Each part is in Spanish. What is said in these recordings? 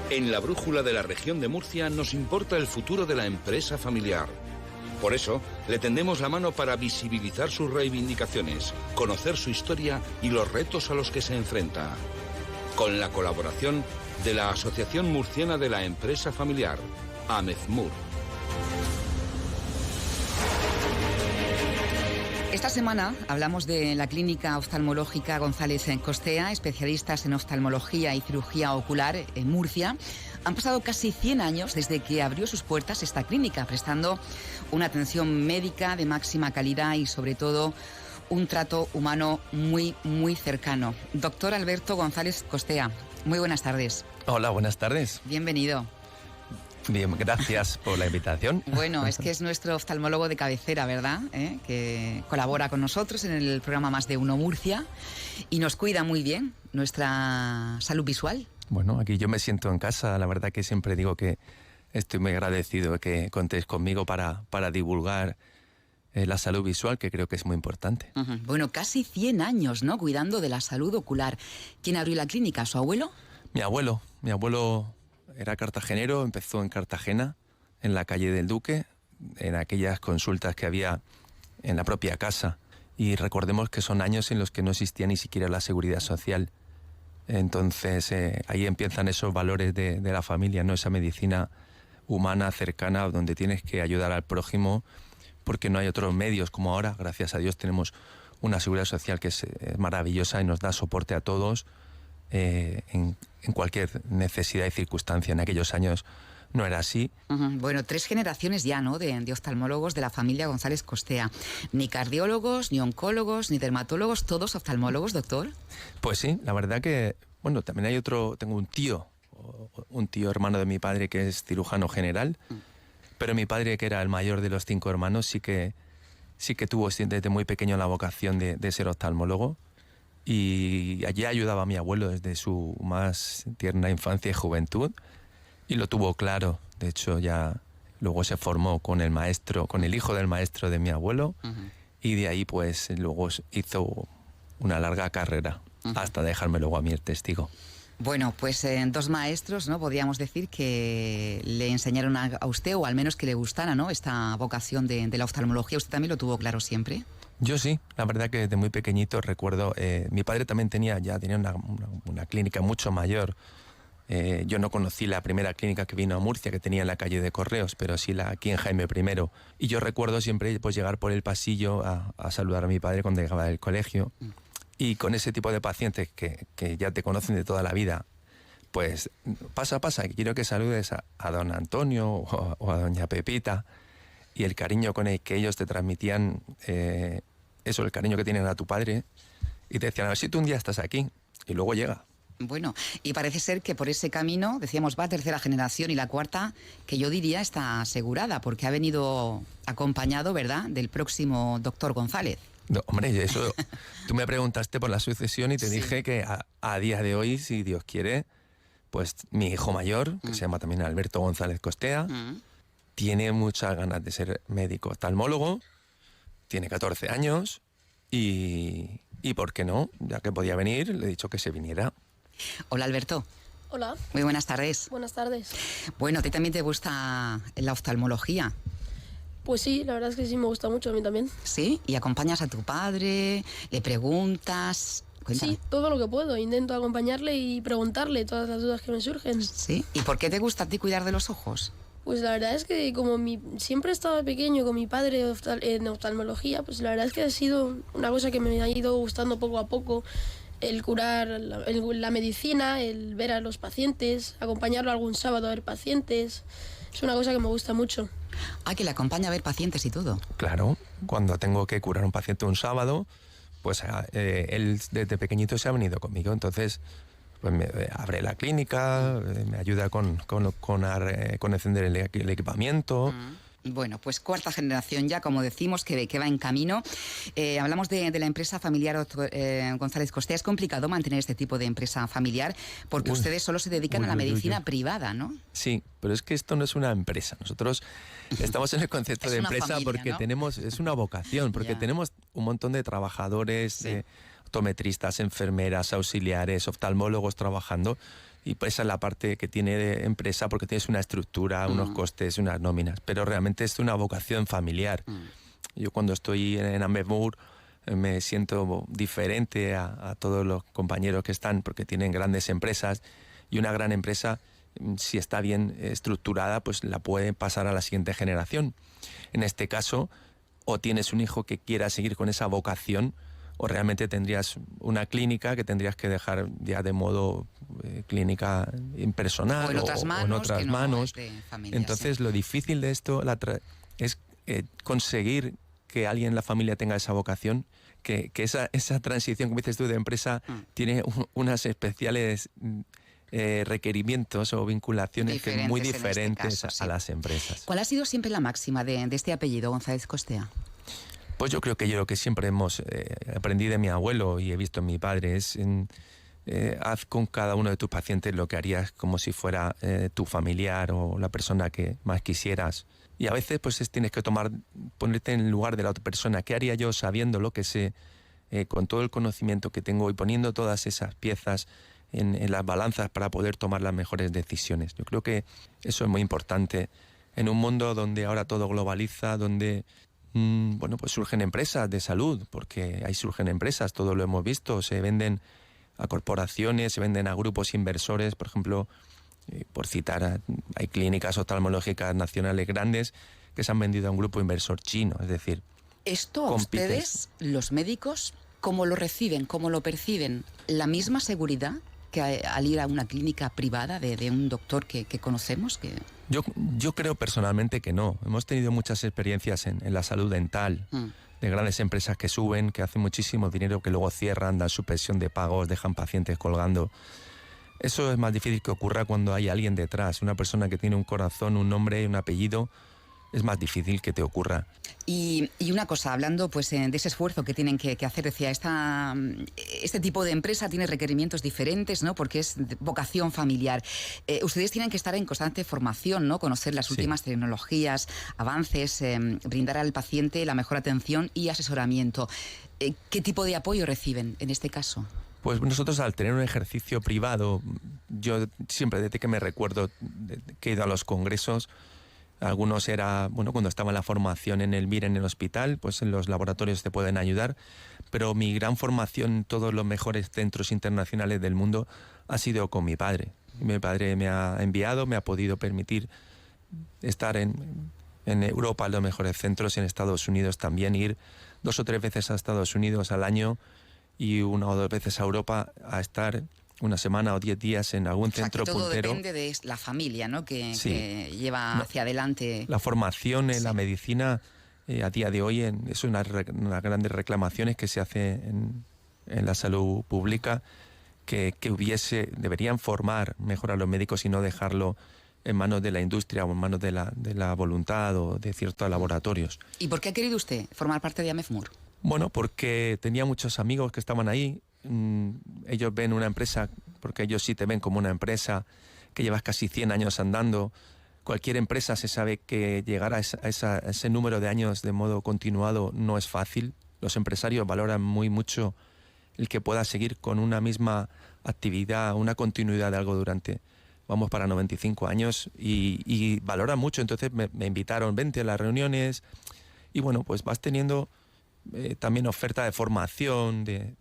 En la brújula de la región de Murcia nos importa el futuro de la empresa familiar. Por eso, le tendemos la mano para visibilizar sus reivindicaciones, conocer su historia y los retos a los que se enfrenta. Con la colaboración de la Asociación Murciana de la Empresa Familiar, AMEFMUR. Esta semana hablamos de la Clínica Oftalmológica González Costea, especialistas en oftalmología y cirugía ocular en Murcia. Han pasado casi 100 años desde que abrió sus puertas esta clínica, prestando una atención médica de máxima calidad y, sobre todo, un trato humano muy, muy cercano. Doctor Alberto González Costea, muy buenas tardes. Hola, buenas tardes. Bienvenido. Bien, gracias por la invitación. Bueno, es que es nuestro oftalmólogo de cabecera, ¿verdad? Que colabora con nosotros en el programa Más de Uno Murcia y nos cuida muy bien nuestra salud visual. Bueno, aquí yo me siento en casa. La verdad que siempre digo que estoy muy agradecido de que contéis conmigo para divulgar la salud visual, que creo que es muy importante. Bueno, casi 100 años, ¿no? Cuidando de la salud ocular. ¿Quién abrió la clínica? ¿Su abuelo? Mi abuelo era cartagenero, empezó en Cartagena, en la calle del Duque, en aquellas consultas que había en la propia casa. Y recordemos que son años en los que no existía ni siquiera la seguridad social. Entonces ahí empiezan esos valores de la familia, ¿no? Esa medicina humana, cercana, donde tienes que ayudar al prójimo, porque no hay otros medios como ahora. Gracias a Dios tenemos una seguridad social que es maravillosa y nos da soporte a todos en cualquier necesidad y circunstancia. En aquellos años no era así. Bueno, 3 generaciones ya, ¿no?, de oftalmólogos de la familia González Costea. Ni cardiólogos, ni oncólogos, ni dermatólogos, todos oftalmólogos, doctor. Pues sí, la verdad que, bueno, también hay tengo un tío hermano de mi padre que es cirujano general, pero mi padre, que era el mayor de los 5 hermanos, sí que tuvo desde muy pequeño la vocación de ser oftalmólogo. Y allí ayudaba a mi abuelo desde su más tierna infancia y juventud, y lo tuvo claro. De hecho, ya luego se formó con el hijo del maestro de mi abuelo, y de ahí pues luego hizo una larga carrera, hasta dejarme luego a mí el testigo. Bueno, pues 2 maestros, ¿no?, podríamos decir, que le enseñaron a usted, o al menos que le gustara, ¿no?, esta vocación de la oftalmología. ¿Usted también lo tuvo claro siempre? Yo sí, la verdad que desde muy pequeñito recuerdo, mi padre también tenía una clínica mucho mayor. Yo no conocí la primera clínica que vino a Murcia, que tenía en la calle de Correos, pero sí la aquí en Jaime I. Y yo recuerdo siempre pues llegar por el pasillo a saludar a mi padre cuando llegaba del colegio. Y con ese tipo de pacientes que ya te conocen de toda la vida, pues pasa, que quiero que saludes a don Antonio o a doña Pepita. Y el cariño con el que ellos te transmitían, el cariño que tienen a tu padre, y te decían, a ver si tú un día estás aquí, y luego llega. Bueno, y parece ser que por ese camino, decíamos, va 3ª generación, y la 4ª, que yo diría, está asegurada, porque ha venido acompañado, ¿verdad?, del próximo doctor González. No, hombre, eso, tú me preguntaste por la sucesión y te dije que a día de hoy, si Dios quiere, pues mi hijo mayor, que se llama también Alberto González Costea, tiene muchas ganas de ser médico oftalmólogo, tiene 14 años y ¿por qué no? Ya que podía venir, le he dicho que se viniera. Hola, Alberto. Hola. Muy buenas tardes. Buenas tardes. Bueno, ¿a ti también te gusta la oftalmología? Pues sí, la verdad es que sí me gusta mucho, a mí también. ¿Sí? ¿Y acompañas a tu padre? ¿Le preguntas? Cuéntame. Sí, todo lo que puedo. Intento acompañarle y preguntarle todas las dudas que me surgen. ¿Sí? ¿Y por qué te gusta a ti cuidar de los ojos? Pues la verdad es que como siempre he estado pequeño con mi padre en oftalmología, pues la verdad es que ha sido una cosa que me ha ido gustando poco a poco. El curar, la medicina, el ver a los pacientes, acompañarlo algún sábado a ver pacientes. Es una cosa que me gusta mucho. Ah, que le acompaña a ver pacientes y todo. Claro, cuando tengo que curar a un paciente un sábado, pues él desde pequeñito se ha venido conmigo, entonces pues me abre la clínica, me ayuda con encender el equipamiento. Bueno, pues 4ª generación ya, como decimos, que va en camino. Hablamos de la empresa familiar González Costea. Es complicado mantener este tipo de empresa familiar porque ustedes solo se dedican a la medicina privada, ¿no? Sí, pero es que esto no es una empresa. Nosotros estamos en el concepto de empresa familia, porque ¿no? Es una vocación, porque tenemos un montón de trabajadores, optometristas, enfermeras, auxiliares, oftalmólogos trabajando, Y pues esa es la parte que tiene de empresa, porque tienes una estructura, unos costes, unas nóminas. Pero realmente es una vocación familiar. Yo cuando estoy en Ambermoor me siento diferente a todos los compañeros que están, porque tienen grandes empresas, y una gran empresa, si está bien estructurada, pues la puede pasar a la siguiente generación. En este caso, o tienes un hijo que quiera seguir con esa vocación, o realmente tendrías una clínica que tendrías que dejar ya de modo clínica impersonal o en otras manos. O en otras manos. Familia, entonces, sí. lo difícil de esto es conseguir que alguien en la familia tenga esa vocación, que esa transición, como dices tú, de empresa tiene unas especiales requerimientos o vinculaciones muy diferentes a las empresas. ¿Cuál ha sido siempre la máxima de este apellido, González Costea? Pues yo creo que lo que siempre hemos aprendido de mi abuelo y he visto en mi padre es haz con cada uno de tus pacientes lo que harías como si fuera tu familiar o la persona que más quisieras. Y a veces pues tienes que ponerte en el lugar de la otra persona. ¿Qué haría yo sabiendo lo que sé, con todo el conocimiento que tengo y poniendo todas esas piezas en las balanzas para poder tomar las mejores decisiones? Yo creo que eso es muy importante en un mundo donde ahora todo globaliza, donde pues surgen empresas de salud, porque ahí surgen empresas, todo lo hemos visto, se venden a corporaciones, se venden a grupos inversores, por ejemplo, por citar, hay clínicas oftalmológicas nacionales grandes que se han vendido a un grupo inversor chino, es decir... ¿Esto a ustedes, los médicos, cómo lo reciben, cómo lo perciben? ¿La misma seguridad que al ir a una clínica privada de un doctor que conocemos? Yo creo personalmente que no. Hemos tenido muchas experiencias en la salud dental, de grandes empresas que suben, que hacen muchísimo dinero, que luego cierran, dan suspensión de pagos, dejan pacientes colgando. Eso es más difícil que ocurra cuando hay alguien detrás, una persona que tiene un corazón, un nombre, un apellido. Es más difícil que te ocurra. Y una cosa, hablando pues de ese esfuerzo que tienen que hacer, decía, este tipo de empresa tiene requerimientos diferentes, ¿no? Porque es vocación familiar. Ustedes tienen que estar en constante formación, ¿no? Conocer las últimas tecnologías, avances, brindar al paciente la mejor atención y asesoramiento. ¿Qué tipo de apoyo reciben en este caso? Pues nosotros, al tener un ejercicio privado, yo siempre desde que me recuerdo que he ido a los congresos, algunos era, cuando estaba en la formación en el MIR, en el hospital, pues en los laboratorios te pueden ayudar, pero mi gran formación en todos los mejores centros internacionales del mundo ha sido con mi padre. Mi padre me ha enviado, me ha podido permitir estar en Europa, en los mejores centros, en Estados Unidos también, ir 2 o 3 veces a Estados Unidos al año y 1 o 2 veces a Europa a estar una semana o 10 días en algún centro todo puntero. Depende de la familia, ¿no? que lleva hacia adelante. La formación en la medicina a día de hoy es una de las grandes reclamaciones que se hace en la salud pública, que deberían formar mejor a los médicos y no dejarlo en manos de la industria o en manos de la voluntad o de ciertos laboratorios. ¿Y por qué ha querido usted formar parte de Amefmur? Bueno, porque tenía muchos amigos que estaban ahí. Ellos ven una empresa, porque ellos sí te ven como una empresa que llevas casi 100 años andando. Cualquier empresa se sabe que llegar a ese número de años de modo continuado no es fácil. Los empresarios valoran muy mucho el que pueda seguir con una misma actividad, una continuidad de algo vamos para 95 años y valoran mucho. Entonces me invitaron, vente a las reuniones y pues vas teniendo también oferta de formación, de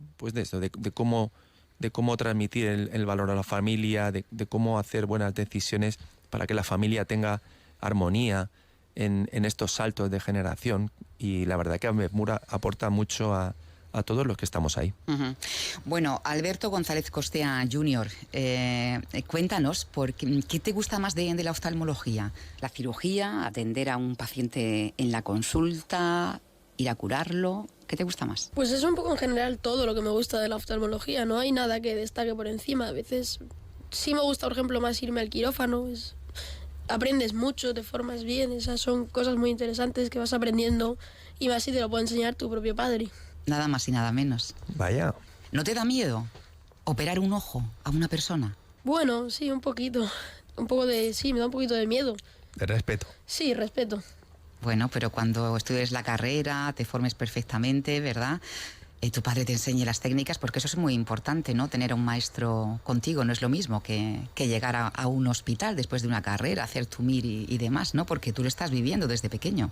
cómo transmitir el valor a la familia, de cómo hacer buenas decisiones para que la familia tenga armonía en estos saltos de generación. Y la verdad que Amefmur aporta mucho a todos los que estamos ahí. Bueno, Alberto González Costea Jr., cuéntanos, ¿qué te gusta más de la oftalmología? ¿La cirugía? ¿Atender a un paciente en la consulta? ¿Ir a curarlo? ¿Qué te gusta más? Pues es un poco en general todo lo que me gusta de la oftalmología. No hay nada que destaque por encima. A veces sí me gusta, por ejemplo, más irme al quirófano. Aprendes mucho, te formas bien. Esas son cosas muy interesantes que vas aprendiendo y más si te lo puede enseñar tu propio padre. Nada más y nada menos. Vaya. ¿No te da miedo operar un ojo a una persona? Bueno, sí, un poquito. Sí, me da un poquito de miedo. De respeto. Sí, respeto. Bueno, pero cuando estudies la carrera, te formes perfectamente, ¿verdad? tu padre te enseñe las técnicas, porque eso es muy importante, ¿no? Tener a un maestro contigo no es lo mismo que llegar a un hospital después de una carrera, hacer tu MIR y demás, ¿no? Porque tú lo estás viviendo desde pequeño.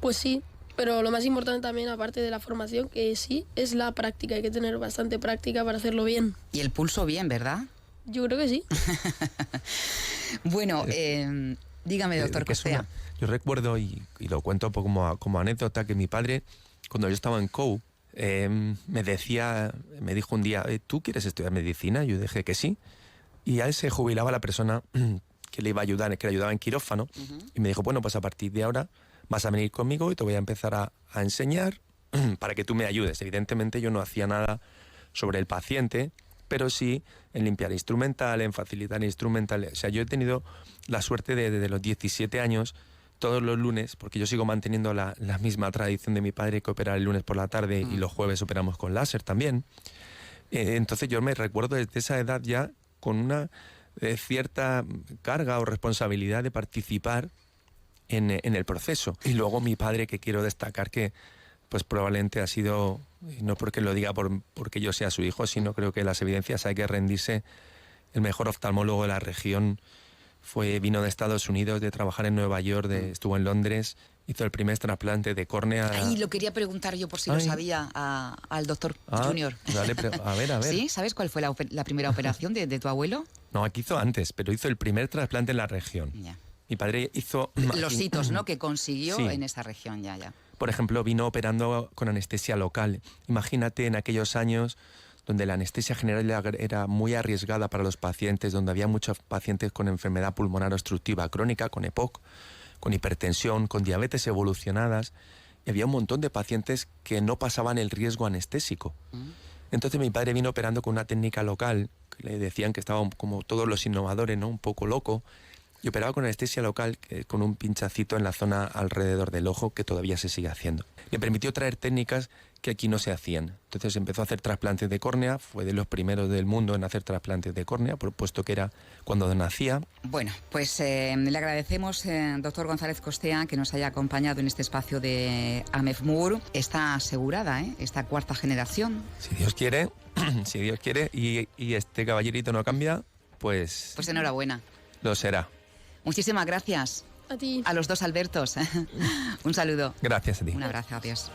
Pues sí, pero lo más importante también, aparte de la formación, que sí, es la práctica. Hay que tener bastante práctica para hacerlo bien. Y el pulso bien, ¿verdad? Yo creo que sí. Bueno, dígame, doctor Costea. Yo recuerdo, y lo cuento un poco como anécdota, que mi padre, cuando yo estaba en COU, me dijo un día, ¿tú quieres estudiar medicina? Yo dije que sí. Y a él se jubilaba la persona que le iba a ayudar, que le ayudaba en quirófano. Y me dijo, bueno, pues a partir de ahora vas a venir conmigo y te voy a empezar a enseñar para que tú me ayudes. Evidentemente yo no hacía nada sobre el paciente, pero sí en limpiar instrumental, en facilitar instrumental. O sea, yo he tenido la suerte de desde los 17 años, todos los lunes, porque yo sigo manteniendo la misma tradición de mi padre, que opera el lunes por la tarde y los jueves operamos con láser también. Entonces yo me recuerdo desde esa edad ya con una cierta carga o responsabilidad de participar en el proceso. Y luego mi padre, que quiero destacar que pues probablemente ha sido, no porque lo diga porque yo sea su hijo, sino creo que las evidencias hay que rendirse, el mejor oftalmólogo de la región. Vino de Estados Unidos, de trabajar en Nueva York, estuvo en Londres, hizo el primer trasplante de córnea. Ay, lo quería preguntar yo por si lo sabía al doctor Junior. Dale, a ver. ¿Sí? ¿Sabes cuál fue la primera operación de tu abuelo? No, aquí hizo antes, pero hizo el primer trasplante en la región. Ya. Mi padre hizo... Los hitos, ¿no?, que consiguió sí. en esa región, ya. Por ejemplo, vino operando con anestesia local. Imagínate en aquellos años donde la anestesia general era muy arriesgada para los pacientes, donde había muchos pacientes con enfermedad pulmonar obstructiva crónica, con EPOC, con hipertensión, con diabetes evolucionadas, y había un montón de pacientes que no pasaban el riesgo anestésico. Entonces mi padre vino operando con una técnica local, que le decían que estaba como todos los innovadores, ¿no?, un poco loco, y operaba con anestesia local, con un pinchacito en la zona alrededor del ojo, que todavía se sigue haciendo. Le permitió traer técnicas que aquí no se hacían. Entonces empezó a hacer trasplantes de córnea, fue de los primeros del mundo en hacer trasplantes de córnea, puesto que era cuando nacía. Bueno, pues le agradecemos, doctor González Costea, que nos haya acompañado en este espacio de AMEFMUR. Está asegurada, esta cuarta generación. Si Dios quiere, y este caballerito no cambia, pues... Pues enhorabuena. Lo será. Muchísimas gracias. A ti. A los dos Albertos. Un saludo. Gracias a ti. Un abrazo, adiós.